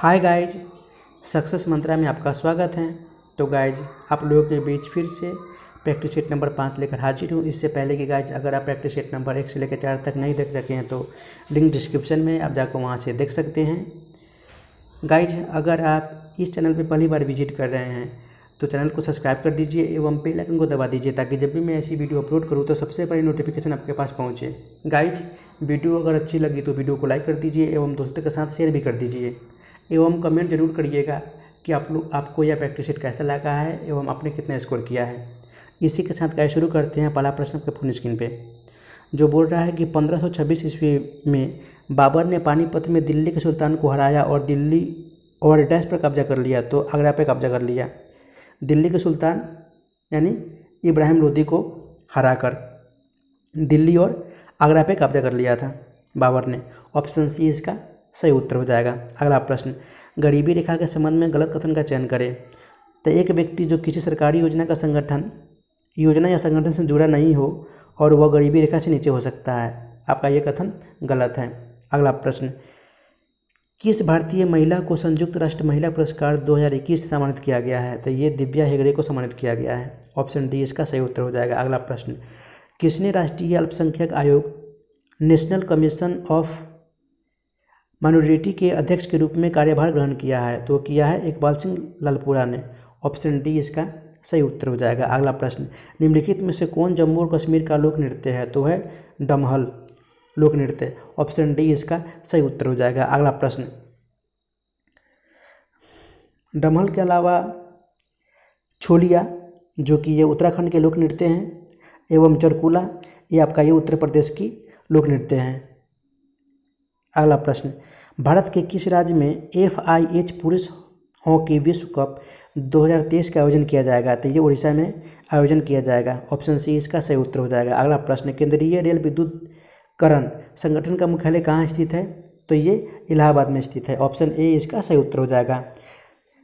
Hi guys, success मंत्रा में आपका स्वागत है। तो गाइज, आप लोगों के बीच फिर से प्रैक्टिस सेट नंबर 5 लेकर हाजिर हूँ। इससे पहले कि गाइज, अगर आप प्रैक्टिस सेट नंबर 1 से लेकर 4 तक नहीं देख रखे हैं तो लिंक डिस्क्रिप्शन में आप जाकर वहाँ से देख सकते हैं। गाइज, अगर आप इस चैनल पर पहली बार विजिट कर रहे हैं तो चैनल को सब्सक्राइब कर दीजिए एवं बेल आइकन को दबा दीजिए ताकि जब भी मैं ऐसी वीडियो अपलोड करूँ तो सबसे पहले नोटिफिकेशन आपके पास पहुँचे। गाइज, वीडियो अगर अच्छी लगी तो वीडियो को लाइक कर दीजिए एवं दोस्तों के साथ शेयर भी कर दीजिए एवं कमेंट जरूर करिएगा कि आपको यह प्रैक्टिस सेट कैसा लगा है एवं आपने कितना स्कोर किया है। इसी के साथ गाइस शुरू करते हैं। पहला प्रश्न आपके फोन स्क्रीन पे जो बोल रहा है कि 1526 ईस्वी में बाबर ने पानीपत में दिल्ली के सुल्तान को हराया और दिल्ली और डैश पर कब्जा कर लिया, तो आगरा पे कब्जा कर लिया। दिल्ली के सुल्तान यानी इब्राहिम लोदी को हराकर दिल्ली और आगरा पे कब्जा कर लिया था बाबर ने। ऑप्शन सी इसका सही उत्तर हो जाएगा। अगला प्रश्न, गरीबी रेखा के संबंध में गलत कथन का चयन करें। तो एक व्यक्ति जो किसी सरकारी योजना या संगठन से जुड़ा नहीं हो और वह गरीबी रेखा से नीचे हो सकता है। आपका यह कथन गलत है। अगला प्रश्न, किस भारतीय महिला को संयुक्त राष्ट्र महिला पुरस्कार 2021 से सम्मानित किया गया है। तो ये दिव्या हेगड़े को सम्मानित किया गया है। ऑप्शन डी इसका सही उत्तर हो जाएगा। अगला प्रश्न, किसने राष्ट्रीय अल्पसंख्यक आयोग नेशनल कमीशन ऑफ माइनॉरिटी के अध्यक्ष के रूप में कार्यभार ग्रहण किया है। तो किया है इकबाल सिंह लालपुरा ने। ऑप्शन डी इसका सही उत्तर हो जाएगा। अगला प्रश्न, निम्नलिखित में से कौन जम्मू और कश्मीर का लोक नृत्य है। तो है डमहल लोक नृत्य। ऑप्शन डी इसका सही उत्तर हो जाएगा। अगला प्रश्न, डमहल के अलावा छोलिया जो कि ये उत्तराखंड के लोक नृत्य हैं एवं चरकुला ये आपका ये उत्तर प्रदेश की लोक नृत्य हैं। अगला प्रश्न, भारत के किस राज्य में FIH पुरुष हॉकी विश्व कप 2023 का आयोजन किया जाएगा। तो ये उड़ीसा में आयोजन किया जाएगा। ऑप्शन सी इसका सही उत्तर हो जाएगा। अगला प्रश्न, केंद्रीय रेल विद्युतीकरण संगठन का मुख्यालय कहाँ स्थित है। तो ये इलाहाबाद में स्थित है। ऑप्शन ए इसका सही उत्तर हो जाएगा।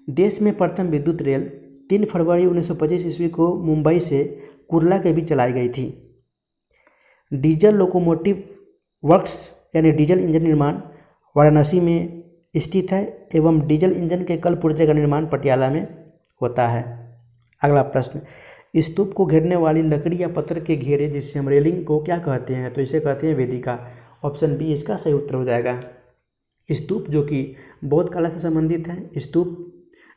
देश में प्रथम विद्युत रेल 3 फरवरी 1925 ईस्वी को मुंबई से कुर्ला के बीच चलाई गई थी। डीजल लोकोमोटिव वर्क्स यानी डीजल इंजन निर्माण वाराणसी में स्थित है एवं डीजल इंजन के कल पुर्जे का निर्माण पटियाला में होता है। अगला प्रश्न, स्तूप को घेरने वाली लकड़ी या पत्थर के घेरे जिससे हम रेलिंग को क्या कहते हैं। तो इसे कहते हैं वेदिका। ऑप्शन बी इसका सही उत्तर हो जाएगा। स्तूप जो कि बौद्ध कला से संबंधित है, स्तूप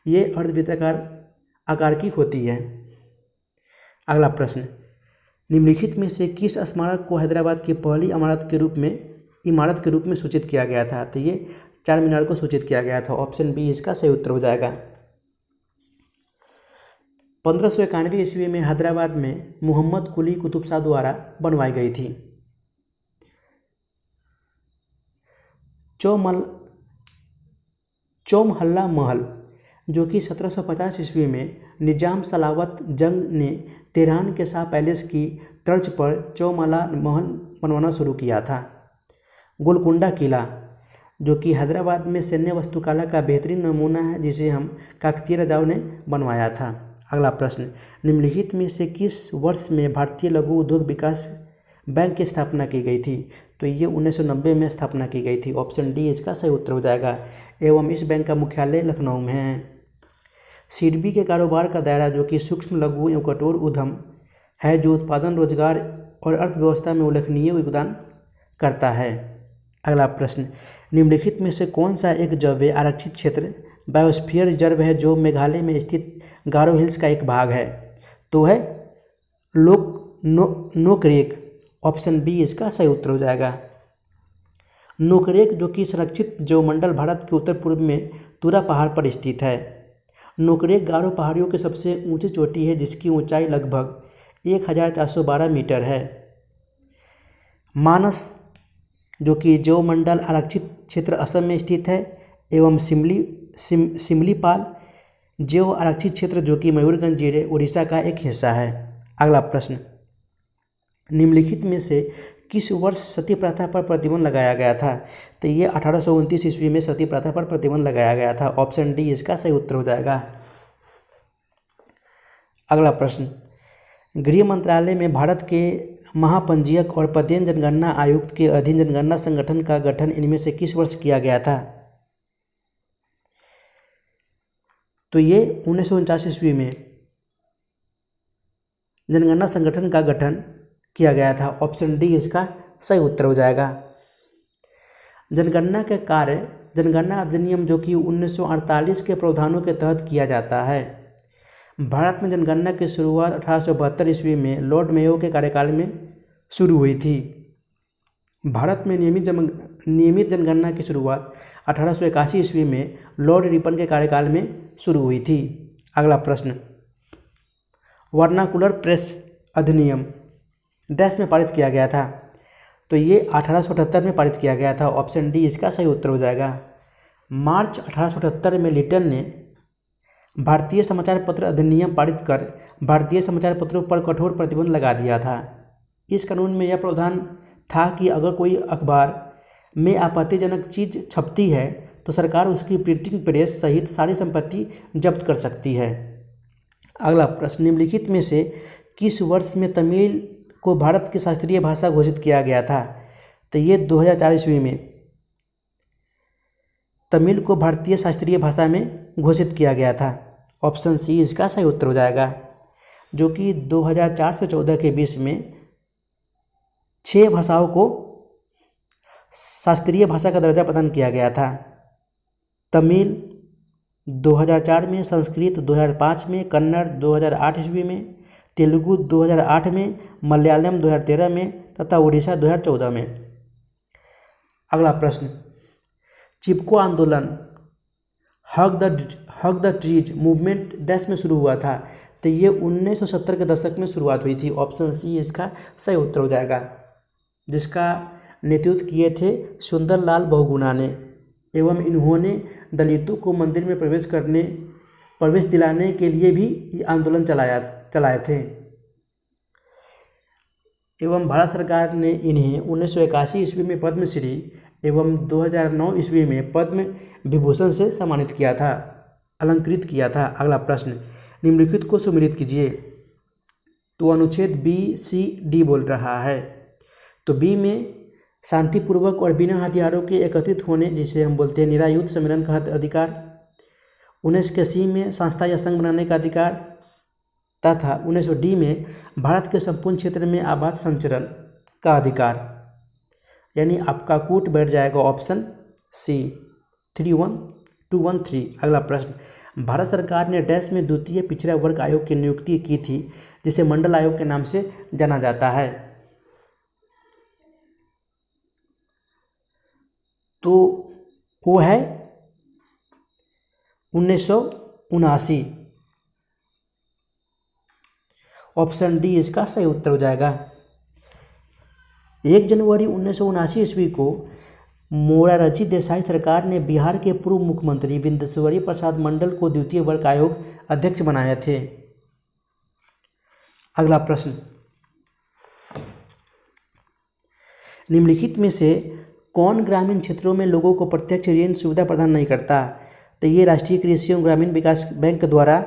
ये अर्धवृत्ताकार आकार की होती है। अगला प्रश्न, निम्नलिखित में से किस स्मारक को हैदराबाद की पहली इमारत के रूप में सूचित किया गया था। तो ये चार मीनार को सूचित किया गया था। ऑप्शन बी इसका सही उत्तर हो जाएगा। 1591 ईस्वी में हैदराबाद में मोहम्मद कुली कुतुब शाह द्वारा बनवाई गई थी। चौमहल्ला महल जो कि 1750 ईस्वी में निजाम सलावत जंग ने तेहरान के शाह पैलेस की तर्ज पर चौमहल्ला महल बनवाना शुरू किया था। गोलकुंडा किला जो कि हैदराबाद में सैन्य वास्तुकला का बेहतरीन नमूना है जिसे हम काकतीय राजाओं ने बनवाया था। अगला प्रश्न, निम्नलिखित में से किस वर्ष में भारतीय लघु उद्योग विकास बैंक की स्थापना की गई थी। तो ये 1990 में स्थापना की गई थी। ऑप्शन डी इसका सही उत्तर हो जाएगा एवं इस बैंक का मुख्यालय लखनऊ में है। सिडबी के कारोबार का दायरा जो कि सूक्ष्म लघु एवं कठोर उद्यम है जो उत्पादन रोजगार और अर्थव्यवस्था में उल्लेखनीय योगदान करता है। अगला प्रश्न, निम्नलिखित में से कौन सा एक जैव आरक्षित क्षेत्र बायोस्फीयर रिजर्व है जो मेघालय में स्थित गारो हिल्स का एक भाग है। तो है नोकरेक। ऑप्शन बी इसका सही उत्तर हो जाएगा। नोकरेक जो कि संरक्षित जैवमंडल भारत के उत्तर पूर्व में तुरा पहाड़ पर स्थित है। नोकरेक गारो पहाड़ियों की सबसे ऊंची चोटी है जिसकी ऊंचाई लगभग 1412 मीटर है। मानस जो कि जैवमंडल आरक्षित क्षेत्र असम में स्थित है एवं सिमलीपाल जैव आरक्षित क्षेत्र जो कि मयूरभंज जिले उड़ीसा का एक हिस्सा है। अगला प्रश्न, निम्नलिखित में से किस वर्ष सती प्रथा पर प्रतिबंध लगाया गया था। तो ये 1829 ईस्वी में सती प्रथा पर प्रतिबंध लगाया गया था। ऑप्शन डी इसका सही उत्तर हो जाएगा। अगला प्रश्न, गृह मंत्रालय में भारत के महापंजीयक और पदेन जनगणना आयुक्त के अधीन जनगणना संगठन का गठन इनमें से किस वर्ष किया गया था। तो ये 1949 ईस्वी में जनगणना संगठन का गठन किया गया था। ऑप्शन डी इसका सही उत्तर हो जाएगा। जनगणना के कार्य जनगणना अधिनियम जो कि 1948 के प्रावधानों के तहत किया जाता है। भारत में जनगणना की शुरुआत 1872 ईस्वी में लॉर्ड मेयो के कार्यकाल में शुरू हुई थी। भारत में नियमित जनगणना की शुरुआत 1881 ईस्वी में लॉर्ड रिपन के कार्यकाल में शुरू हुई थी। अगला प्रश्न, वर्नाकुलर प्रेस अधिनियम डैश में पारित किया गया था। तो ये 1878 में पारित किया गया था। ऑप्शन डी इसका सही उत्तर हो जाएगा। मार्च 1878 में लिटन ने भारतीय समाचार पत्र अधिनियम पारित कर भारतीय समाचार पत्रों पर कठोर प्रतिबंध लगा दिया था। इस कानून में यह प्रावधान था कि अगर कोई अखबार में आपत्तिजनक चीज़ छपती है तो सरकार उसकी प्रिंटिंग प्रेस सहित सारी संपत्ति जब्त कर सकती है। अगला प्रश्न, निम्नलिखित में से किस वर्ष में तमिल को भारत की शास्त्रीय भाषा घोषित किया गया था। तो ये 2004 ईस्वी में तमिल को भारतीय शास्त्रीय भाषा में घोषित किया गया था। ऑप्शन सी इसका सही उत्तर हो जाएगा, जो कि 2004 से 14 के बीच में 6 भाषाओं को शास्त्रीय भाषा का दर्जा प्रदान किया गया था। तमिल 2004 में, संस्कृत 2005 में, कन्नड़ 2008 ईस्वी में, तेलुगु 2008 में, मलयालम 2013 में तथा उड़ीसा 2014 में। अगला प्रश्न, चिपको आंदोलन हग द ट्रीज मूवमेंट डैश में शुरू हुआ था। तो ये 1970 के दशक में शुरुआत हुई थी। ऑप्शन सी इसका सही उत्तर हो जाएगा, जिसका नेतृत्व किए थे सुंदरलाल बहुगुणा ने, एवं इन्होंने दलितों को मंदिर में प्रवेश दिलाने के लिए भी आंदोलन चलाए थे। एवं भारत सरकार ने इन्हें 1981 ईस्वी में पद्मश्री एवं 2009 ईस्वी में पद्म विभूषण से सम्मानित किया था, अलंकृत किया था। अगला प्रश्न, निम्नलिखित को सुमेलित कीजिए। तो अनुच्छेद बी सी डी बोल रहा है। तो बी में शांतिपूर्वक और बिना हथियारों के एकत्रित होने, जिसे हम बोलते हैं निरायुध सम्मेलन का अधिकार। 19 के सी में संस्था या संघ बनाने का अधिकार तथा 19 डी में भारत के संपूर्ण क्षेत्र में आबाद संचरण का अधिकार। यानी आपका कूट बैठ जाएगा ऑप्शन सी 31213। अगला प्रश्न, भारत सरकार ने डैश में द्वितीय पिछड़ा वर्ग आयोग की नियुक्ति की थी, जिसे मंडल आयोग के नाम से जाना जाता है। तो वो है 1979। ऑप्शन डी इसका सही उत्तर हो जाएगा। 1 जनवरी 1979 ईस्वी को मोरारजी देसाई सरकार ने बिहार के पूर्व मुख्यमंत्री विंध्येश्वरी प्रसाद मंडल को द्वितीय वर्ग आयोग अध्यक्ष बनाए थे। अगला प्रश्न, निम्नलिखित में से कौन ग्रामीण क्षेत्रों में लोगों को प्रत्यक्ष ऋण सुविधा प्रदान नहीं करता। तो ये राष्ट्रीय कृषि एवं ग्रामीण विकास बैंक द्वारा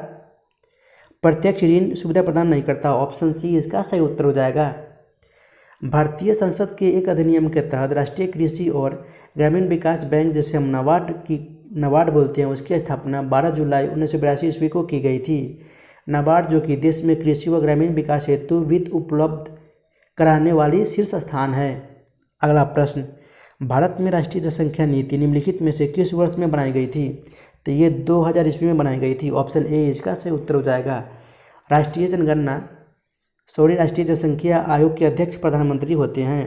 प्रत्यक्ष ऋण सुविधा प्रदान नहीं करता। ऑप्शन सी इसका सही उत्तर हो जाएगा। भारतीय संसद के एक अधिनियम के तहत राष्ट्रीय कृषि और ग्रामीण विकास बैंक, जिसे हम नाबार्ड बोलते हैं, उसकी स्थापना 12 जुलाई 1982 ईस्वी को की गई थी। नाबार्ड जो कि देश में कृषि व ग्रामीण विकास हेतु वित्त उपलब्ध कराने वाली शीर्ष स्थान है। अगला प्रश्न, भारत में राष्ट्रीय जनसंख्या नीति निम्नलिखित में से किस वर्ष में बनाई गई थी। तो ये 2000 ईस्वी में बनाई गई थी। ऑप्शन ए इसका सही उत्तर हो जाएगा। राष्ट्रीय जनसंख्या आयोग के अध्यक्ष प्रधानमंत्री होते हैं।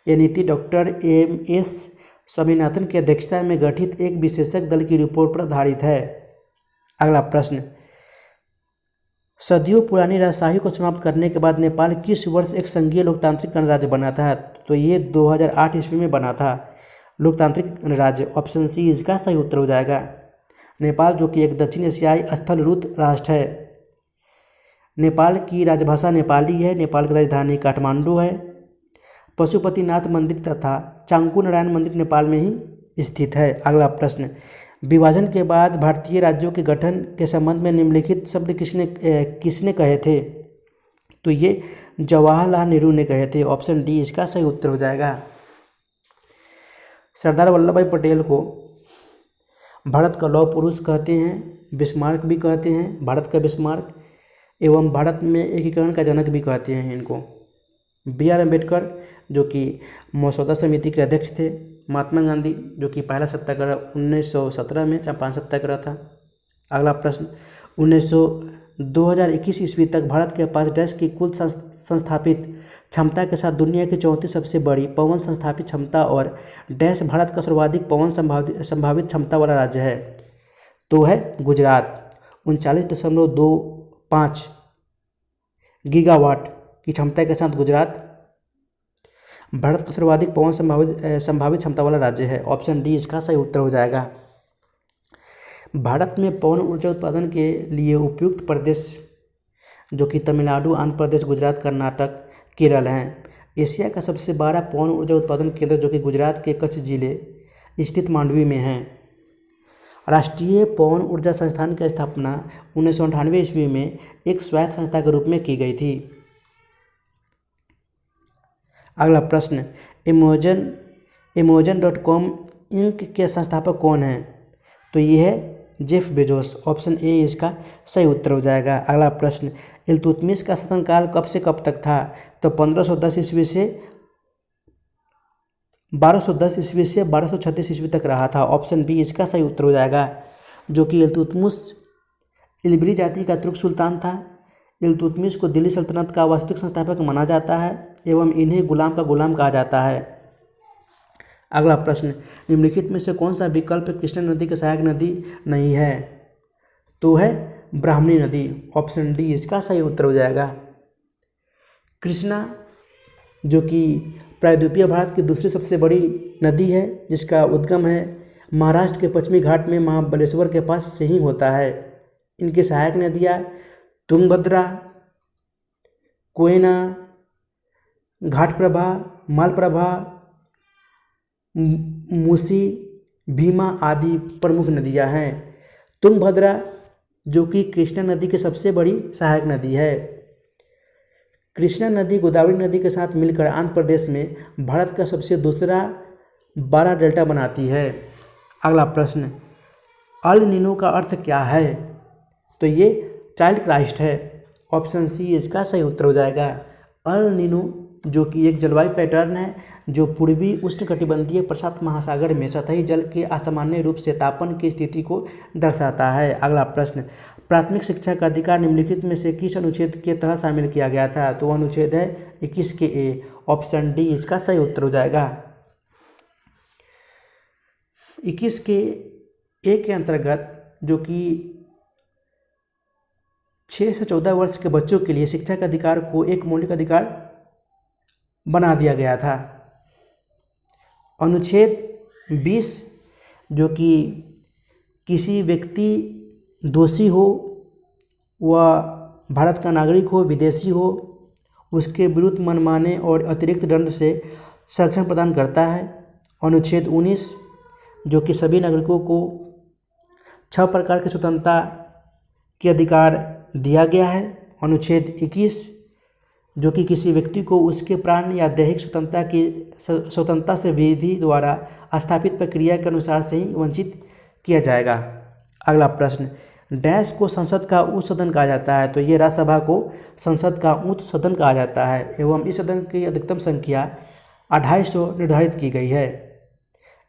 यह नीति डॉक्टर एम.एस. स्वामीनाथन की अध्यक्षता में गठित एक विशेषज्ञ दल की रिपोर्ट पर आधारित है। अगला प्रश्न, सदियों पुरानी राजशाही को समाप्त करने के बाद नेपाल किस वर्ष एक संघीय लोकतांत्रिक गणराज्य बना था। तो ये 2008 ईस्वी में बना था लोकतांत्रिक गणराज्य। ऑप्शन सी इसका सही उत्तर हो जाएगा। नेपाल जो कि एक दक्षिण एशियाई स्थलरूप राष्ट्र है। नेपाल की राजभाषा नेपाली है। नेपाल की राजधानी काठमांडू है। पशुपतिनाथ मंदिर तथा चांगकू नारायण मंदिर नेपाल में ही स्थित है। अगला प्रश्न, विभाजन के बाद भारतीय राज्यों के गठन के संबंध में निम्नलिखित शब्द किसने कहे थे। तो ये जवाहरलाल नेहरू ने कहे थे। ऑप्शन डी इसका सही उत्तर हो जाएगा। सरदार वल्लभ भाई पटेल को भारत का लौह पुरुष कहते हैं, बिस्मार्क भी कहते हैं, भारत का बिस्मार्क, एवं भारत में एकीकरण का जनक भी कहते हैं इनको। B.R. अम्बेडकर जो कि मसौदा समिति के अध्यक्ष थे। महात्मा गांधी जो कि पहला सत्याग्रह 1917 में चंपारण सत्याग्रह था। अगला प्रश्न, 2021 ईस्वी तक भारत के पास डैश की कुल संस्थापित क्षमता के साथ दुनिया की 34 सबसे बड़ी पवन संस्थापित क्षमता और डैश भारत का सर्वाधिक पवन संभावित क्षमता वाला राज्य है, तो है गुजरात। 39.25 गीगावाट की क्षमता के साथ गुजरात भारत का सर्वाधिक पवन संभावित क्षमता वाला राज्य है। ऑप्शन डी इसका सही उत्तर हो जाएगा। भारत में पवन ऊर्जा उत्पादन के लिए उपयुक्त प्रदेश जो कि तमिलनाडु, आंध्र प्रदेश, गुजरात, कर्नाटक, केरल हैं। एशिया का सबसे बड़ा पवन ऊर्जा उत्पादन केंद्र जो कि गुजरात के कच्छ जिले स्थित मांडवी में है। राष्ट्रीय पवन ऊर्जा संस्थान की स्थापना 1998 ईस्वी में एक स्वायत्त संस्था के रूप में की गई थी। अगला प्रश्न, Amazon.com इंक के संस्थापक कौन हैं? तो ये है जेफ बेजोस। ऑप्शन ए इसका सही उत्तर हो जाएगा। अगला प्रश्न, इल्तुतमिश का शासनकाल कब से कब तक था? तो 1510 ईस्वी से 1210 ईस्वी से 1236 ईस्वी तक रहा था। ऑप्शन बी इसका सही उत्तर हो जाएगा। जो कि इल्तुतमिश इल्बरी जाति का तुर्क सुल्तान था। इल्तुतमिश को दिल्ली सल्तनत का वास्तविक संस्थापक माना जाता है एवं इन्हें गुलाम का गुलाम कहा जाता है। अगला प्रश्न, निम्नलिखित में से कौन सा विकल्प कृष्णा नदी की सहायक नदी नहीं है? तो है ब्राह्मणी नदी। ऑप्शन डी इसका सही उत्तर हो जाएगा। कृष्णा जो कि प्रायद्वीपीय भारत की दूसरी सबसे बड़ी नदी है, जिसका उद्गम है महाराष्ट्र के पश्चिमी घाट में महाबलेश्वर के पास से ही होता है। इनकी सहायक नदियाँ तुंगभद्रा, कोयना, घाटप्रभा, मालप्रभा, मूसी, भीमा आदि प्रमुख नदियां हैं। तुंगभद्रा जो कि कृष्णा नदी की सबसे बड़ी सहायक नदी है। कृष्णा नदी गोदावरी नदी के साथ मिलकर आंध्र प्रदेश में भारत का सबसे दूसरा बड़ा डेल्टा बनाती है। अगला प्रश्न, अल नीनो का अर्थ क्या है? तो ये चाइल्ड क्राइस्ट है। ऑप्शन सी इसका सही उत्तर हो जाएगा। अल नीनो जो कि एक जलवायु पैटर्न है जो पूर्वी उष्णकटिबंधीय प्रशांत महासागर में सतही जल के असामान्य रूप से तापन की स्थिति को दर्शाता है। अगला प्रश्न, प्राथमिक शिक्षा का अधिकार निम्नलिखित में से किस अनुच्छेद के तहत शामिल किया गया था? तो अनुच्छेद है 21 के ए। ऑप्शन डी इसका सही उत्तर हो जाएगा। 21 के ए के अंतर्गत जो कि 6 से 14 वर्ष के बच्चों के लिए शिक्षा के अधिकार को एक मौलिक अधिकार बना दिया गया था। अनुच्छेद 20 जो कि किसी व्यक्ति दोषी हो, वह भारत का नागरिक हो, विदेशी हो, उसके विरुद्ध मनमाने और अतिरिक्त दंड से संरक्षण प्रदान करता है। अनुच्छेद 19 जो कि सभी नागरिकों को 6 प्रकार की स्वतंत्रता के अधिकार दिया गया है। अनुच्छेद 21 जो कि किसी व्यक्ति को उसके प्राण या दैहिक स्वतंत्रता से विधि द्वारा स्थापित प्रक्रिया के अनुसार से ही वंचित किया जाएगा। अगला प्रश्न, डैश को संसद का उच्च सदन कहा जाता है? तो ये राज्यसभा को संसद का उच्च सदन कहा जाता है एवं इस सदन की अधिकतम संख्या 250 निर्धारित की गई है।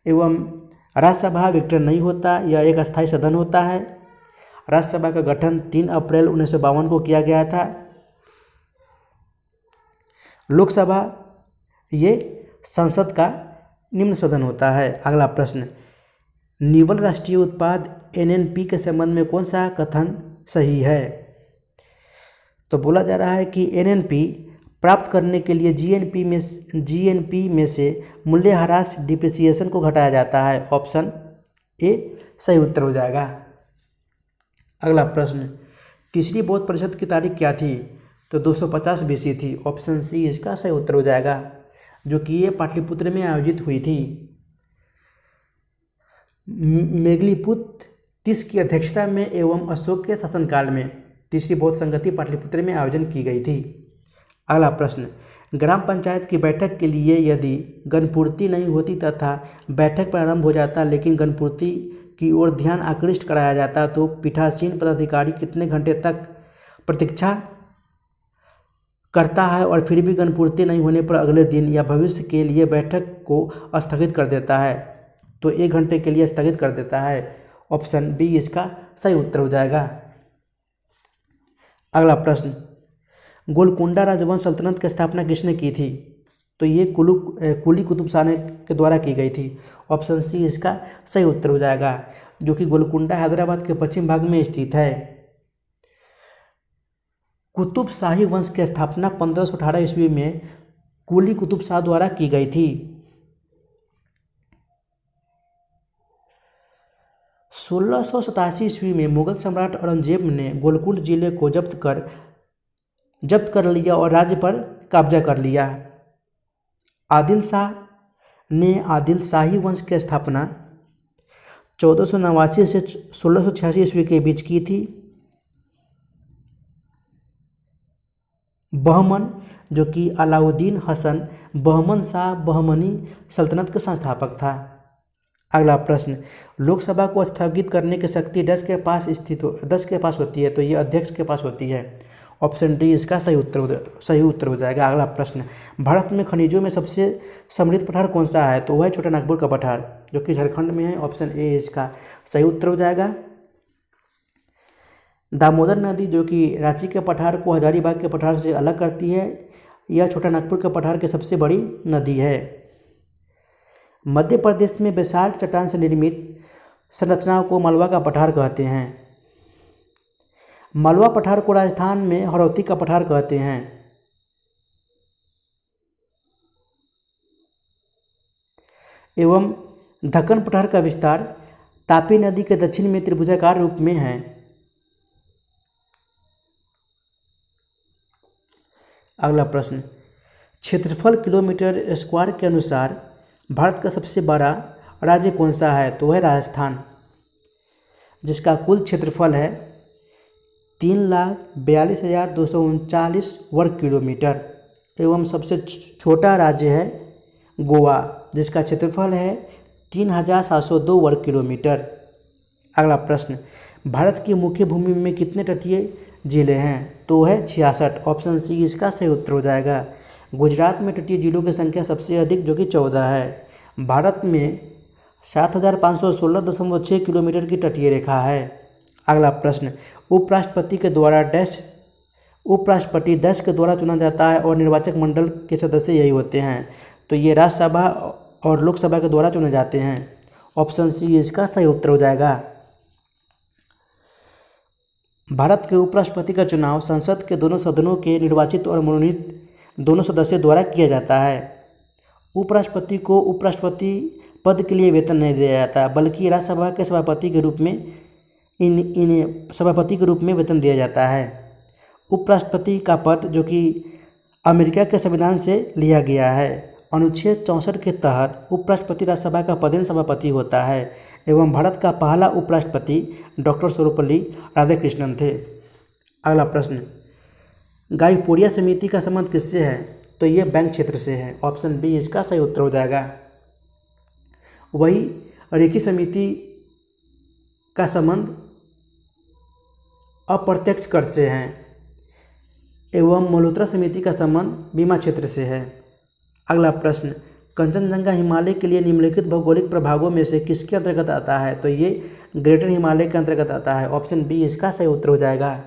एवं राज्यसभा विघटन नहीं होता, यह एक अस्थायी सदन होता है। राज्यसभा का गठन 3 अप्रैल 1952 को किया गया था। लोकसभा ये संसद का निम्न सदन होता है। अगला प्रश्न, निवल राष्ट्रीय उत्पाद NNP के संबंध में कौन सा कथन सही है? तो बोला जा रहा है कि NNP प्राप्त करने के लिए GNP में से मूल्यह्रास डिप्रिसिएशन को घटाया जाता है। ऑप्शन ए सही उत्तर हो जाएगा। अगला प्रश्न, तीसरी बौद्ध परिषद की तारीख क्या थी? तो 250 BC थी। ऑप्शन सी इसका सही उत्तर हो जाएगा, जो कि ये पाटलिपुत्र में आयोजित हुई थी। मेघलीपुत्र तीस की अध्यक्षता में एवं अशोक के शासनकाल में तीसरी बौद्ध संगति पाटलिपुत्र में आयोजन की गई थी। अगला प्रश्न, ग्राम पंचायत की बैठक के लिए यदि गणपूर्ति नहीं होती तथा बैठक प्रारंभ हो जाता लेकिन गणपूर्ति की ओर ध्यान आकृष्ट कराया जाता तो पीठासीन पदाधिकारी कितने घंटे तक प्रतीक्षा करता है और फिर भी गणपूर्ति नहीं होने पर अगले दिन या भविष्य के लिए बैठक को स्थगित कर देता है? तो 1 घंटे के लिए स्थगित कर देता है। ऑप्शन बी इसका सही उत्तर हो जाएगा। अगला प्रश्न, गोलकुंडा राजवंश सल्तनत की स्थापना किसने की थी? तो ये कुली कुतुब शाह के द्वारा की गई थी। ऑप्शन सी इसका सही उत्तर हो जाएगा, जो कि गोलकुंडा हैदराबाद के पश्चिम भाग में स्थित है। कुतुब शाही वंश की स्थापना 1518 ईस्वी में कुली कुतुब शाह द्वारा की गई थी। 1687 ईस्वी में मुगल सम्राट औरंगजेब ने गोलकुंड जिले को जब्त कर लिया और राज्य पर कब्जा कर लिया। आदिल शाह ने आदिल शाही वंश की स्थापना 1489 से 1686 ईस्वी के बीच की थी। बहमन, जो कि अलाउद्दीन हसन बहमन शाह बहमनी सल्तनत का संस्थापक था। अगला प्रश्न, लोकसभा को स्थगित करने की शक्ति 10 के पास होती है, तो ये अध्यक्ष के पास होती है। ऑप्शन डी इसका सही उत्तर हो जाएगा। अगला प्रश्न, भारत में खनिजों में सबसे समृद्ध पठार कौन सा है? तो वह है छोटा नागपुर का पठार, जो कि झारखंड में है। ऑप्शन ए इसका सही उत्तर हो जाएगा। दामोदर नदी, जो कि रांची के पठार को हजारीबाग के पठार से अलग करती है, यह छोटा नागपुर के पठार की सबसे बड़ी नदी है। मध्य प्रदेश में बेसाल्ट चट्टान से निर्मित संरचनाओं को मालवा का पठार कहते हैं। मालवा पठार को राजस्थान में हरौती का पठार कहते हैं। एवं दक्कन पठार का विस्तार तापी नदी के दक्षिण में त्रिभुजाकार रूप में है। अगला प्रश्न, क्षेत्रफल किलोमीटर स्क्वायर के अनुसार भारत का सबसे बड़ा राज्य कौन सा है? तो वह राजस्थान, जिसका कुल क्षेत्रफल है 3,42,239 वर्ग किलोमीटर। एवं सबसे छोटा राज्य है गोवा, जिसका क्षेत्रफल है 3,702 वर्ग किलोमीटर। अगला प्रश्न, भारत की मुख्य भूमि में कितने तटीय जिले हैं? तो है 66। ऑप्शन सी इसका सही उत्तर हो जाएगा। गुजरात में तटीय जिलों की संख्या सबसे अधिक, जो कि 14 है। भारत में 7,516.6 किलोमीटर की तटीय रेखा है। अगला प्रश्न, उपराष्ट्रपति देश के द्वारा चुना जाता है और निर्वाचक मंडल के सदस्य यही होते हैं। तो ये राज्यसभा और लोकसभा के द्वारा चुने जाते हैं। ऑप्शन सी इसका सही उत्तर हो जाएगा। भारत के उपराष्ट्रपति का चुनाव संसद के दोनों सदनों के निर्वाचित और मनोनीत दोनों सदस्यों द्वारा किया जाता है। उपराष्ट्रपति को उपराष्ट्रपति पद के लिए वेतन नहीं दिया जाता, बल्कि राज्यसभा के सभापति के रूप में इन्हें सभापति के रूप में वेतन दिया जाता है। उपराष्ट्रपति का पद, जो कि अमेरिका के संविधान से लिया गया है, अनुच्छेद 64 के तहत उपराष्ट्रपति राज्यसभा का पदेन सभापति होता है। एवं भारत का पहला उपराष्ट्रपति डॉक्टर सर्वपल्ली राधाकृष्णन थे। अगला प्रश्न, गाइपोरिया समिति का संबंध किससे है? तो ये बैंक क्षेत्र से है। ऑप्शन बी इसका सही उत्तर हो जाएगा। वही रेखी समिति का संबंध अप्रत्यक्ष कर से है। एवं मल्होत्रा समिति का संबंध बीमा क्षेत्र से है। अगला प्रश्न, कंचनजंगा हिमालय के लिए निम्नलिखित भौगोलिक प्रभागों में से किसके अंतर्गत आता है? तो ये ग्रेटर हिमालय के अंतर्गत आता है। ऑप्शन बी इसका सही उत्तर हो जाएगा।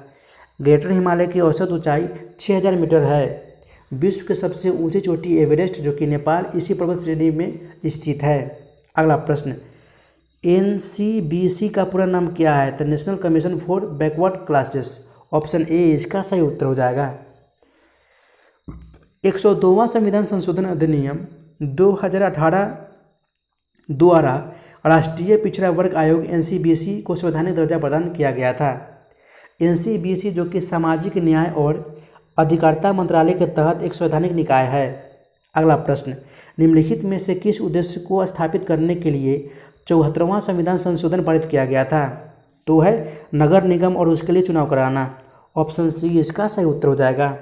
ग्रेटर हिमालय की औसत ऊंचाई 6000 मीटर है। विश्व की सबसे ऊंची चोटी एवरेस्ट, जो कि नेपाल इसी पर्वत श्रेणी में स्थित है। अगला प्रश्न, NCBC का पूरा नाम क्या है? तो national commission for backward classes. Option A इसका सही उत्तर हो जाएगा। 102वां संविधान संशोधन अधिनियम 2018 द्वारा राष्ट्रीय पिछड़ा वर्ग आयोग NCBC को संवैधानिक दर्जा प्रदान किया गया था। NCBC, जो कि सामाजिक न्याय और अधिकारिता मंत्रालय के तहत एक संवैधानिक निकाय है। अगला प्रश्न, निम्नलिखित में से किस उद्देश्य को स्थापित करने के लिए 74वां संविधान संशोधन पारित किया गया था? तो है नगर निगम और उसके लिए चुनाव कराना। ऑप्शन सी इसका सही उत्तर हो जाएगा।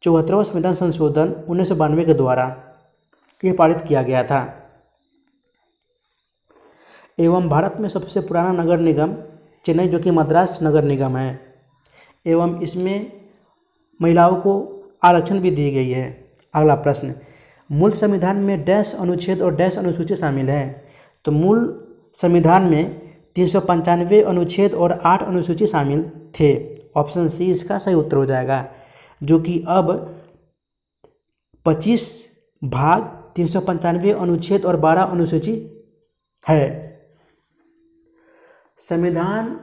74वां संविधान संशोधन 1992 के द्वारा यह पारित किया गया था। एवं भारत में सबसे पुराना नगर निगम चेन्नई जो कि मद्रास नगर निगम है, एवं इसमें महिलाओं को आरक्षण भी दी गई है। अगला प्रश्न, मूल संविधान में डैश अनुच्छेद और डैश अनुसूची शामिल है। तो मूल संविधान में 395 अनुच्छेद और 8 अनुसूची शामिल थे। ऑप्शन सी इसका सही उत्तर हो जाएगा, जो कि अब 25 भाग 395 अनुच्छेद और 12 अनुसूची है। संविधान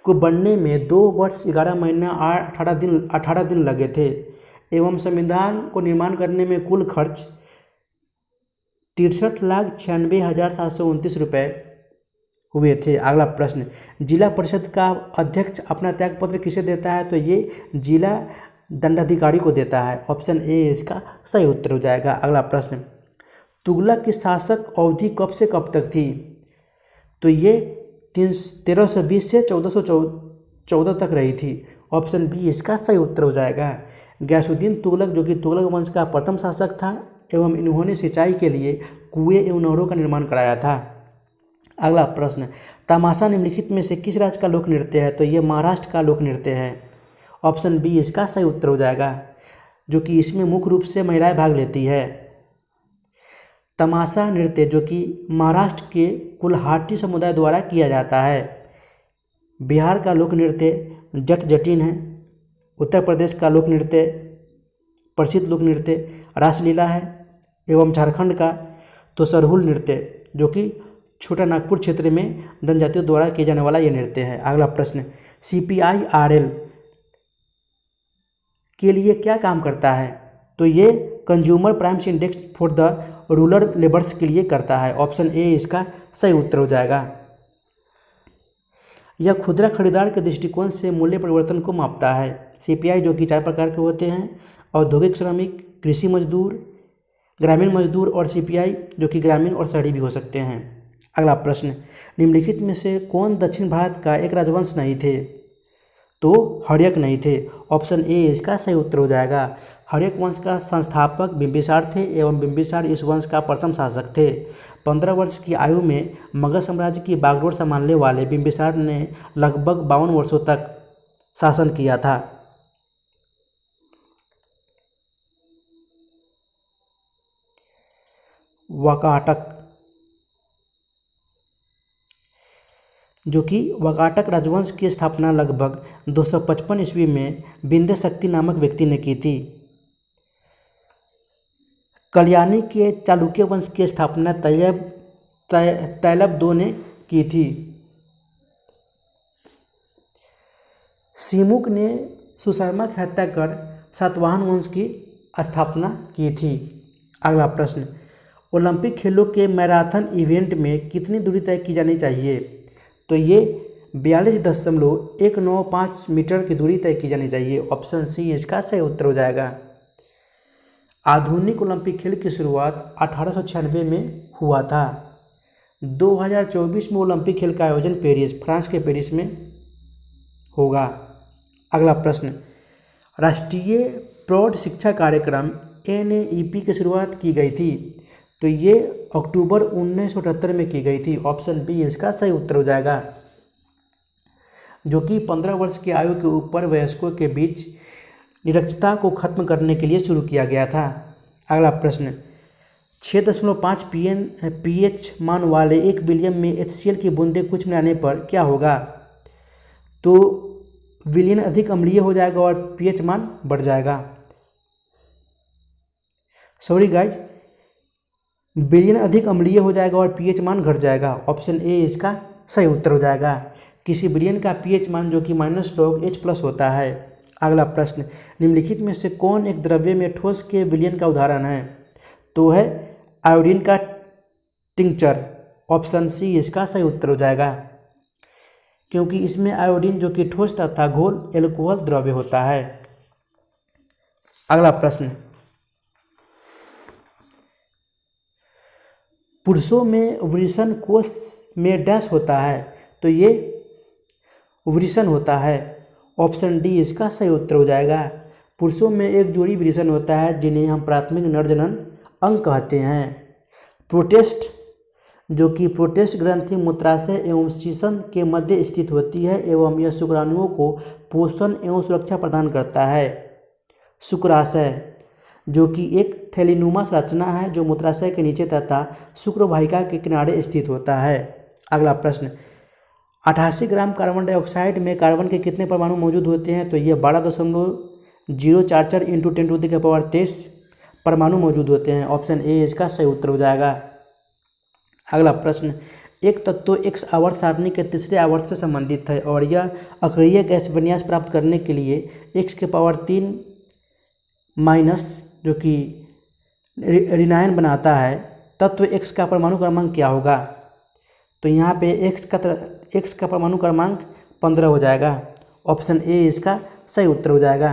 को बनने में 2 वर्ष 11 महीना 18 दिन लगे थे एवं संविधान को निर्माण करने में कुल खर्च 63,96,729 रुपये हुए थे। अगला प्रश्न, जिला परिषद का अध्यक्ष अपना त्यागपत्र किसे देता है। तो ये जिला दंडाधिकारी को देता है। ऑप्शन ए इसका सही उत्तर हो जाएगा। अगला प्रश्न, तुगलक की शासक अवधि कब से कब तक थी। तो ये 1320 से 1414 तक रही थी। ऑप्शन बी इसका सही उत्तर हो जाएगा। गयासुद्दीन तुगलक जो कि तुगलक वंश का प्रथम शासक था एवं इन्होंने सिंचाई के लिए कुएं एवं नहरों का निर्माण कराया था। अगला प्रश्न, तमाशा निम्नलिखित में से किस राज्य का लोक नृत्य है। तो ये महाराष्ट्र का लोक नृत्य है। ऑप्शन बी इसका सही उत्तर हो जाएगा, जो कि इसमें मुख्य रूप से महिलाएं भाग लेती है। तमाशा नृत्य जो कि महाराष्ट्र के कुल्हाटी समुदाय द्वारा किया जाता है। बिहार का लोक नृत्य जट जटिन है। उत्तर प्रदेश का लोक नृत्य प्रसिद्ध लोक नृत्य रासलीला है एवं झारखंड का तो सरहुल नृत्य जो कि छोटा नागपुर क्षेत्र में जनजातियों द्वारा किया जाने वाला ये नृत्य है। अगला प्रश्न, CPIRL के लिए क्या काम करता है। तो ये consumer price index for the rural labours के लिए करता है। ऑप्शन ए इसका सही उत्तर हो जाएगा। यह खुदरा खरीदार के दृष्टिकोण से मूल्य परिवर्तन को मापता है। CPI जो कि 4 प्रकार के होते हैं, औद्योगिक श्रमिक, कृषि मजदूर, ग्रामीण मजदूर और CPI जो कि ग्रामीण और शहरी भी हो सकते हैं। अगला प्रश्न, निम्नलिखित में से कौन दक्षिण भारत का एक राजवंश नहीं थे। तो हर्यक नहीं थे। ऑप्शन ए इसका सही उत्तर हो जाएगा। हर्यक वंश का संस्थापक बिंबिसार थे एवं बिंबिसार इस वंश का प्रथम शासक थे। 15 वर्ष की आयु में मगध साम्राज्य की बागडोर संभालने वाले बिंबिसार ने लगभग 52 वर्षों तक शासन किया था। वाकाटक जो कि वाकाटक राजवंश की स्थापना लगभग 255 ईस्वी में विंध्य शक्ति नामक व्यक्ति ने की थी। कल्याणी के चालुक्य वंश की स्थापना तैलब II ने की थी। सिमुक ने सुशर्मा की हत्या कर सातवाहन वंश की स्थापना की थी। अगला प्रश्न, ओलंपिक खेलों के मैराथन इवेंट में कितनी दूरी तय की जानी चाहिए। तो ये 42.195 मीटर की दूरी तय की जानी चाहिए। ऑप्शन सी इसका सही उत्तर हो जाएगा। आधुनिक ओलंपिक खेल की शुरुआत 1896 में हुआ था। 2024 में ओलंपिक खेल का आयोजन फ्रांस के पेरिस में होगा। अगला प्रश्न, राष्ट्रीय प्रौढ़ शिक्षा कार्यक्रम NAEP की शुरुआत की गई थी। तो ये अक्टूबर 1978 में की गई थी। ऑप्शन बी इसका सही उत्तर हो जाएगा, जो कि 15 वर्ष की आयु के ऊपर वयस्कों के बीच निरक्षरता को खत्म करने के लिए शुरू किया गया था। अगला प्रश्न, 6.5 pH मान वाले 1 विलियन में HCl की बूंदें कुछ मिलाने पर क्या होगा। तो विलियन अधिक अम्लीय हो जाएगा और pH मान बढ़ जाएगा। सॉरी गाइज, विलियन अधिक अम्लीय हो जाएगा और pH मान घट जाएगा। ऑप्शन ए इसका सही उत्तर हो जाएगा। किसी विलियन का pH मान जो कि -log H+ होता है। अगला प्रश्न, निम्नलिखित में से कौन एक द्रव्य में ठोस के विलियन का उदाहरण है। तो है आयोडीन का टिंचर। ऑप्शन सी इसका सही उत्तर हो जाएगा, क्योंकि इसमें आयोडीन जो कि ठोस तथा घोल एल्कोहल द्रव्य होता है। अगला प्रश्न, पुरुषों में वृषण कोष में डैश होता है। तो ये वृषण होता है। ऑप्शन डी इसका सही उत्तर हो जाएगा। पुरुषों में एक जोड़ी वृषण होता है जिन्हें हम प्राथमिक नर जनन अंग कहते हैं। प्रोस्टेट जो कि प्रोटेस्ट ग्रंथि मूत्राशय एवं शीशन के मध्य स्थित होती है एवं यह शुक्राणुओं को पोषण एवं सुरक्षा प्रदान करता है। शुक्राशय जो कि एक थैलीनुमा संरचना है जो मूत्राशय के नीचे तथा शुक्रवाहिका के किनारे स्थित होता है। अगला प्रश्न, 88 ग्राम कार्बन डाइऑक्साइड में कार्बन के कितने परमाणु मौजूद होते हैं? तो ये 12.044 × 10⁻23 परमाणु मौजूद होते हैं। ऑप्शन ए इसका सही उत्तर हो जाएगा। अगला प्रश्न, एक तत्व एक्स आवर्त सारणी के तीसरे आवर्त से संबंधित है और यह अक्रिय गैस विन्यास प्राप्त करने के लिए x⁻³ माइनस जो कि ऋणायन बनाता है। तत्व x का परमाणु क्रमांक क्या होगा? तो यहाँ पे x का परमाणु क्रमांक 15 हो जाएगा। ऑप्शन ए इसका सही उत्तर हो जाएगा।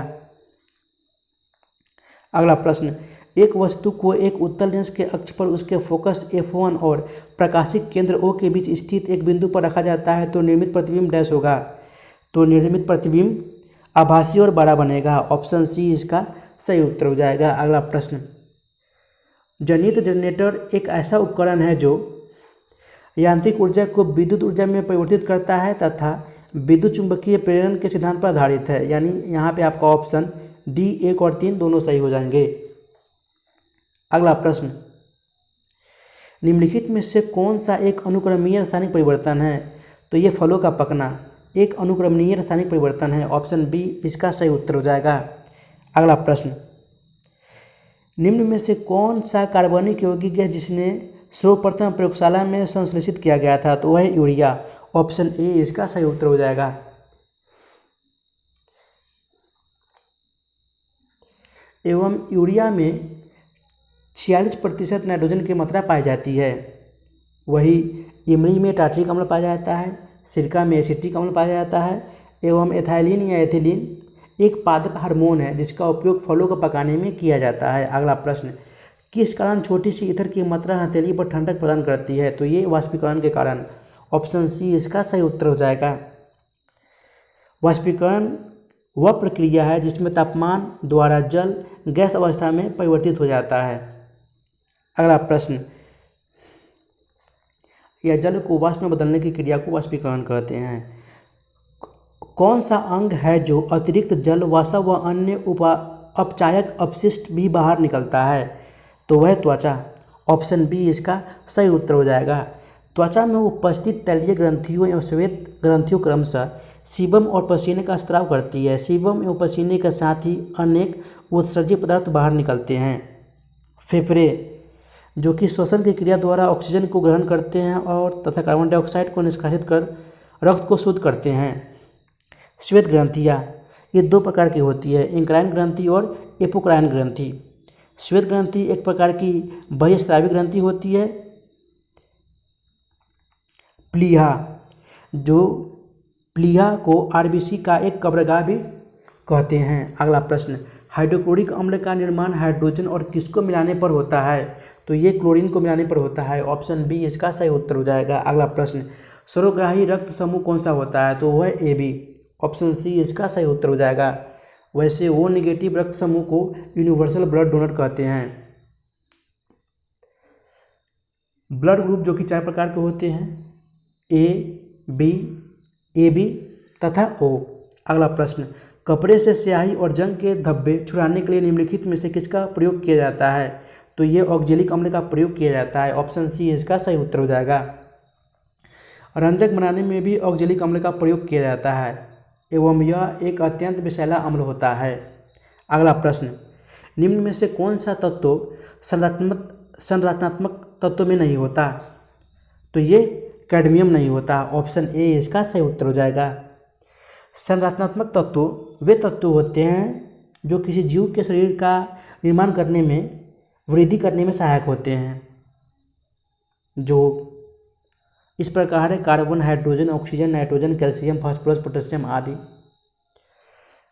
अगला प्रश्न, एक वस्तु को एक उत्तल लेंस के अक्ष पर उसके फोकस f1 और प्रकाशिक केंद्र O के बीच स्थित एक बिंदु पर रखा जाता है तो निर्मित प्रतिबिंब डैश होगा। तो निर्मित प्रतिबिंब आभासी और बड़ा बनेगा। ऑप्शन सी इसका सही उत्तर हो जाएगा। अगला प्रश्न, जनित जनरेटर एक ऐसा उपकरण है जो यांत्रिक ऊर्जा को विद्युत ऊर्जा में परिवर्तित करता है तथा विद्युत चुंबकीय प्रेरण के सिद्धांत पर आधारित है। यानी यहाँ पे आपका ऑप्शन डी 1 और 3 दोनों सही हो जाएंगे। अगला प्रश्न, निम्नलिखित में से कौन सा एक अनुक्रमणीय रासायनिक परिवर्तन है? तो ये फलों का पकना एक अनुक्रमणीय रासायनिक परिवर्तन है। ऑप्शन बी इसका सही उत्तर हो जाएगा। अगला प्रश्न, निम्न में से कौन सा कार्बनिक यौगिक है जिसने सर्वप्रथम प्रयोगशाला में संश्लेषित किया गया था? तो वह यूरिया। ऑप्शन ए इसका सही उत्तर हो जाएगा। एवं यूरिया में 46% नाइट्रोजन की मात्रा पाई जाती है। वही इमली में टार्ट्रिक अम्ल पाया जाता है, सिरका में एसिटिक अम्ल पाया जाता है एवं एथाइलिन या एथिलीन एक पादप हार्मोन है जिसका उपयोग फलों को पकाने में किया जाता है। अगला प्रश्न, किस कारण छोटी सी ईथर की मात्रा हथेली पर ठंडक प्रदान करती है? तो ये वाष्पीकरण के कारण। ऑप्शन सी इसका सही उत्तर हो जाएगा। वाष्पीकरण वह प्रक्रिया है जिसमें तापमान द्वारा जल गैस अवस्था में परिवर्तित हो जाता है। अगला प्रश्न, यह जल को वाष्प में बदलने की क्रिया को वाष्पीकरण कहते हैं। कौन सा अंग है जो अतिरिक्त जल वसा व अन्य अपचायक अपशिष्ट भी बाहर निकलता है? तो वह त्वचा। ऑप्शन बी इसका सही उत्तर हो जाएगा। त्वचा में उपस्थित तैलीय ग्रंथियों एवं श्वेत ग्रंथियों क्रमशः सीबम और पसीने का स्त्राव करती है। सीबम एवं पसीने के साथ ही अनेक उत्सर्जी पदार्थ बाहर निकलते हैं। फेफड़े जो कि श्वसन की क्रिया द्वारा ऑक्सीजन को ग्रहण करते हैं और तथा कार्बन डाइऑक्साइड को निष्कासित कर रक्त को शुद्ध करते हैं। श्वेत ग्रंथियाँ ये 2 प्रकार की होती है, इंक्राइन ग्रंथि और एपोक्राइन ग्रंथि। श्वेत ग्रंथि एक प्रकार की बहिःस्रावी ग्रंथि होती है। प्लीहा को आरबीसी का एक कब्रगाह भी कहते हैं। अगला प्रश्न, हाइड्रोक्लोरिक अम्ल का निर्माण हाइड्रोजन और किसको मिलाने पर होता है? तो ये क्लोरीन को मिलाने पर होता है। ऑप्शन बी इसका सही उत्तर हो जाएगा। अगला प्रश्न, सर्वग्राही रक्त समूह कौन सा होता है? तो वह ए बी। ऑप्शन सी इसका सही उत्तर हो जाएगा। वैसे वो नेगेटिव रक्त समूह को यूनिवर्सल ब्लड डोनर कहते हैं। ब्लड ग्रुप जो कि 4 प्रकार के होते हैं, ए बी तथा ओ। अगला प्रश्न, कपड़े से स्याही और जंग के धब्बे छुड़ाने के लिए निम्नलिखित में से किसका प्रयोग किया जाता है? तो ये ऑक्जेलिक अम्ल का प्रयोग किया जाता है। ऑप्शन सी इसका सही उत्तर हो जाएगा। रंजक बनाने में भी ऑक्जेलिक अम्ल का प्रयोग किया जाता है एवं यह एक अत्यंत विषैला अम्ल होता है। अगला प्रश्न, निम्न में से कौन सा तत्व संरचनात्मक तत्व में नहीं होता? तो ये कैडमियम नहीं होता। ऑप्शन ए इसका सही उत्तर हो जाएगा। संरचनात्मक तत्व वे तत्व होते हैं जो किसी जीव के शरीर का निर्माण करने में वृद्धि करने में सहायक होते हैं, जो इस प्रकार है carbon, hydrogen, oxygen, nitrogen, calcium, phosphorus, potassium आदि।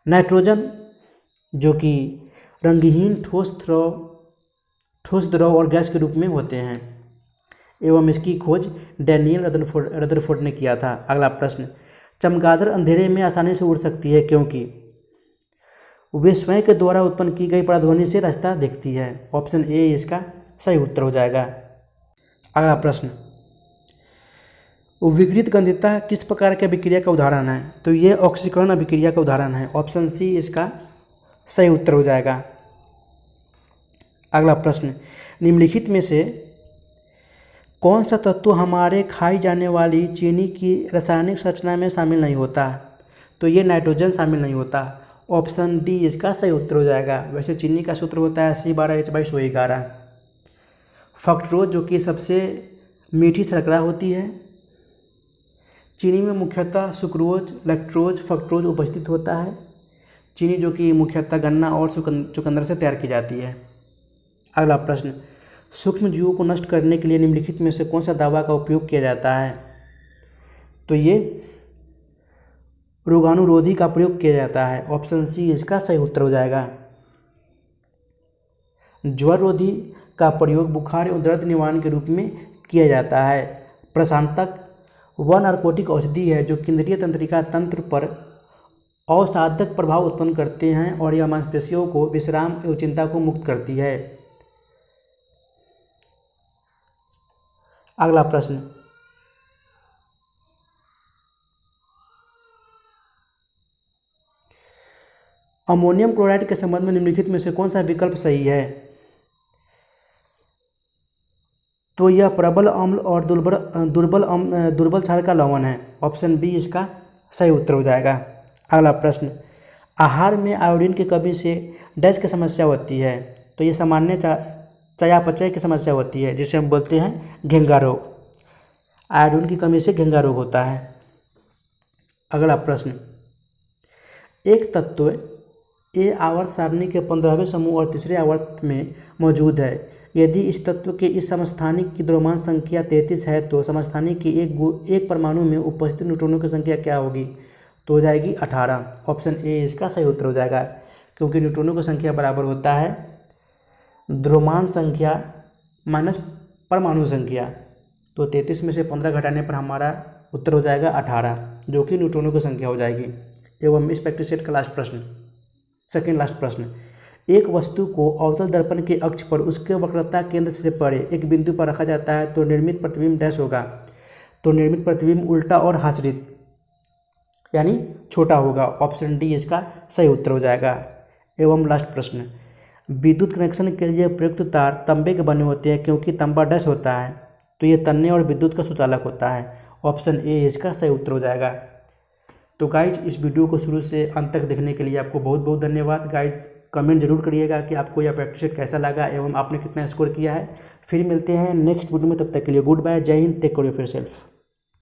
नाइट्रोजन जो कि रंगहीन ठोस द्रव और गैस के रूप में होते हैं एवं इसकी खोज डैनियल रदरफोर्ड ने किया था। अगला प्रश्न, चमगादड़ अंधेरे में आसानी से उड़ सकती है क्योंकि वे स्वयं के द्वारा उत्पन्न की गई पराध्वनि से रास्ता देखती है। ऑप्शन ए इसका सही उत्तर हो जाएगा। अगला प्रश्न, विकृत गंधिता किस प्रकार की अभिक्रिया का उदाहरण है? तो ये ऑक्सीकरण अभिक्रिया का उदाहरण है। ऑप्शन सी इसका सही उत्तर हो जाएगा। अगला प्रश्न, निम्नलिखित में से कौन सा तत्व हमारे खाई जाने वाली चीनी की रासायनिक संरचना में शामिल नहीं होता? तो ये नाइट्रोजन शामिल नहीं होता। ऑप्शन डी इसका सही उत्तर हो जाएगा। वैसे चीनी का सूत्र होता है C12H/SO11। फ्रक्टोज जो कि सबसे मीठी शर्करा होती है। चीनी में मुख्यतः सुक्रोज, लैक्टोज, फ्रक्टोज उपस्थित होता है। चीनी जो कि मुख्यतः गन्ना और चुकंदर से तैयार की जाती है। अगला प्रश्न, सूक्ष्म जीवों को नष्ट करने के लिए निम्नलिखित में से कौन सा दवा का उपयोग किया जाता है? तो ये रोगाणुरोधी का प्रयोग किया जाता है। ऑप्शन सी इसका सही उत्तर हो जाएगा। ज्वर रोधी का प्रयोग बुखार और दर्द निवारण के रूप में किया जाता है। प्रशांतक वह नार्कोटिक औषधि है जो केंद्रीय तंत्रिका तंत्र पर अवसादक प्रभाव उत्पन्न करते हैं और यह मांसपेशियों को विश्राम और चिंता को मुक्त करती है। अगला प्रश्न, अमोनियम क्लोराइड के संबंध में निम्नलिखित में से कौन सा विकल्प सही है? तो यह प्रबल अम्ल और दुर्बल क्षार का लवण है। ऑप्शन बी इसका सही उत्तर हो जाएगा। अगला प्रश्न, आहार में आयोडीन की कमी से डैश की समस्या होती है? तो ये सामान्य चयापचय की समस्या होती है जिसे हम बोलते हैं घेंगा रोग। आयोडीन की कमी से घेंगा रोग होता है। अगला प्रश्न, एक तत्व ए आवर्त सारणी के 15वें समूह और तीसरे आवर्त में मौजूद है। यदि इस तत्व के इस समस्थानिक की द्रव्यमान संख्या 33 है तो समस्थानिक की एक परमाणु में उपस्थित न्यूट्रॉनों की संख्या क्या होगी? तो हो जाएगी 18। ऑप्शन ए इसका सही उत्तर हो जाएगा, क्योंकि न्यूट्रॉनों की संख्या बराबर होता है द्रव्यमान संख्या माइनस परमाणु संख्या। तो 33 में से 15 घटाने पर हमारा उत्तर हो जाएगा 18, जो कि न्यूट्रॉनों की संख्या हो जाएगी। एवं इस प्रैक्टिस सेट का लास्ट प्रश्न, सेकेंड लास्ट प्रश्न, एक वस्तु को अवतल दर्पण के अक्ष पर उसके वक्रता केंद्र से परे एक बिंदु पर रखा जाता है तो निर्मित प्रतिबिंब डैश होगा? तो निर्मित प्रतिबिंब उल्टा और हासरित यानी छोटा होगा। ऑप्शन डी इसका सही उत्तर हो जाएगा। एवं लास्ट प्रश्न, विद्युत कनेक्शन के लिए प्रयुक्त तार तांबे के बने होते हैं क्योंकि तांबा डैश होता है? तो ये तन्ने और विद्युत का सुचालक होता है। ऑप्शन ए इसका सही उत्तर हो जाएगा। तो गाइज, इस वीडियो को शुरू से अंत तक देखने के लिए आपको बहुत बहुत धन्यवाद। गाइज, कमेंट जरूर करिएगा कि आपको यह प्रैक्टिस सेट कैसा लगा एवं आपने कितना स्कोर किया है। फिर मिलते हैं नेक्स्ट वीडियो में, तब तक के लिए गुड बाय, जय हिंद, टेक केयर ऑफ योरसेल्फ।